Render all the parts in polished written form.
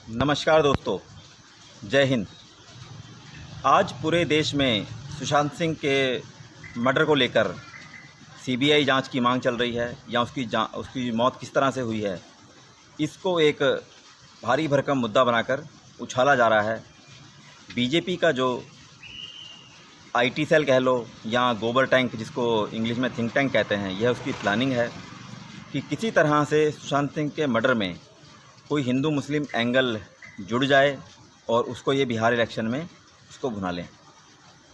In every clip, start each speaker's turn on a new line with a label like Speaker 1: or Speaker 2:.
Speaker 1: नमस्कार दोस्तों, जय हिंद। आज पूरे देश में सुशांत सिंह के मर्डर को लेकर सीबीआई जांच की मांग चल रही है या उसकी मौत किस तरह से हुई है, इसको एक भारी भरकम मुद्दा बनाकर उछाला जा रहा है। बीजेपी का जो आईटी सेल कह लो या गोबर टैंक, जिसको इंग्लिश में थिंक टैंक कहते हैं, यह उसकी प्लानिंग है कि किसी तरह से सुशांत सिंह के मर्डर में कोई हिंदू मुस्लिम एंगल जुड़ जाए और उसको ये बिहार इलेक्शन में उसको भुना लें।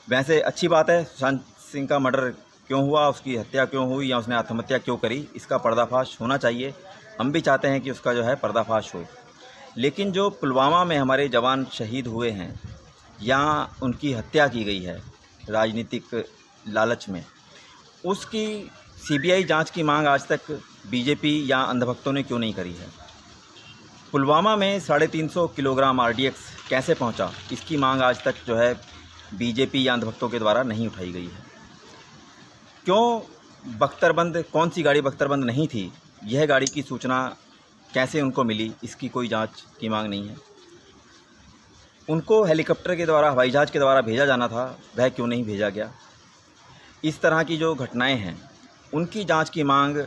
Speaker 1: वैसे अच्छी बात है, सुशांत सिंह का मर्डर क्यों हुआ, उसकी हत्या क्यों हुई या उसने आत्महत्या क्यों करी, इसका पर्दाफाश होना चाहिए। हम भी चाहते हैं कि उसका जो है पर्दाफाश हो। लेकिन जो पुलवामा में हमारे जवान शहीद हुए हैं या उनकी हत्या की गई है राजनीतिक लालच में, उसकी सीबीआई जांच की मांग आज तक बीजेपी या अंधभक्तों ने क्यों नहीं करी है। पुलवामा में 350 किलोग्राम आरडीएक्स कैसे पहुंचा, इसकी मांग आज तक जो है बीजेपी या अंधभक्तों के द्वारा नहीं उठाई गई है। क्यों बख्तरबंद, कौन सी गाड़ी बख्तरबंद नहीं थी, यह गाड़ी की सूचना कैसे उनको मिली, इसकी कोई जांच की मांग नहीं है। उनको हेलीकॉप्टर के द्वारा, हवाई जहाज़ के द्वारा भेजा जाना था, वह क्यों नहीं भेजा गया। इस तरह की जो घटनाएं हैं उनकी जांच की मांग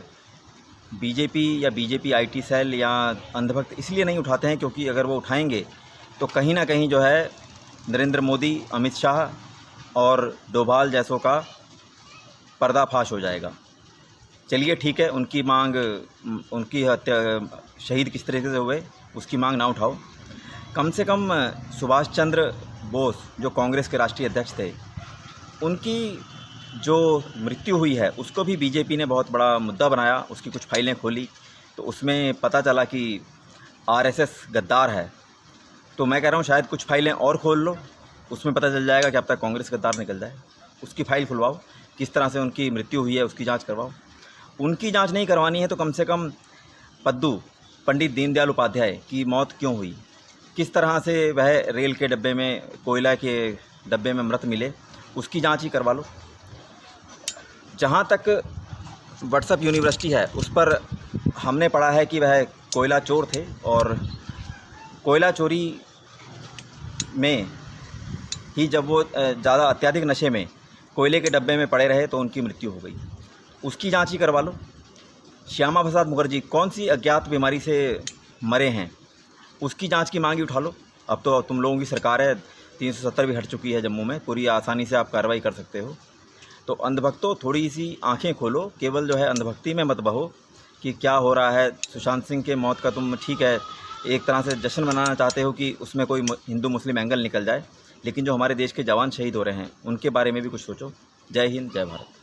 Speaker 1: बीजेपी या बीजेपी आईटी सेल या अंधभक्त इसलिए नहीं उठाते हैं क्योंकि अगर वो उठाएंगे तो कहीं ना कहीं जो है नरेंद्र मोदी, अमित शाह और डोभाल जैसों का पर्दाफाश हो जाएगा। चलिए ठीक है, उनकी मांग, उनकी हत्या, शहीद किस तरीके से हुए उसकी मांग ना उठाओ। कम से कम सुभाष चंद्र बोस जो कांग्रेस के राष्ट्रीय अध्यक्ष थे, उनकी जो मृत्यु हुई है उसको भी बीजेपी ने बहुत बड़ा मुद्दा बनाया। उसकी कुछ फाइलें खोली तो उसमें पता चला कि आरएसएस गद्दार है। तो मैं कह रहा हूँ शायद कुछ फाइलें और खोल लो, उसमें पता चल जाएगा कि अब तक कांग्रेस गद्दार निकल जाए। उसकी फाइल खुलवाओ, किस तरह से उनकी मृत्यु हुई है उसकी जांच करवाओ। उनकी जांच नहीं करवानी है तो कम से कम पंडित दीनदयाल उपाध्याय की मौत क्यों हुई, किस तरह से वह रेल के डब्बे में, कोयला के डब्बे में मृत मिले, उसकी जांच ही करवा लो। जहाँ तक व्हाट्सएप यूनिवर्सिटी है उस पर हमने पढ़ा है कि वह कोयला चोर थे और कोयला चोरी में ही जब वो ज़्यादा अत्यधिक नशे में कोयले के डब्बे में पड़े रहे तो उनकी मृत्यु हो गई। उसकी जांच ही करवा लो। श्यामा प्रसाद मुखर्जी कौन सी अज्ञात बीमारी से मरे हैं, उसकी जांच की मांग ही उठा लो। अब तो तुम लोगों की सरकार है, 370 भी हट चुकी है जम्मू में, पूरी आसानी से आप कार्रवाई कर सकते हो। तो अंधभक्तों, थोड़ी सी आंखें खोलो, केवल जो है अंधभक्ति में मत बहो कि क्या हो रहा है। सुशांत सिंह के मौत का तुम ठीक है एक तरह से जश्न मनाना चाहते हो कि उसमें कोई हिंदू मुस्लिम एंगल निकल जाए, लेकिन जो हमारे देश के जवान शहीद हो रहे हैं उनके बारे में भी कुछ सोचो। जय हिंद, जय भारत।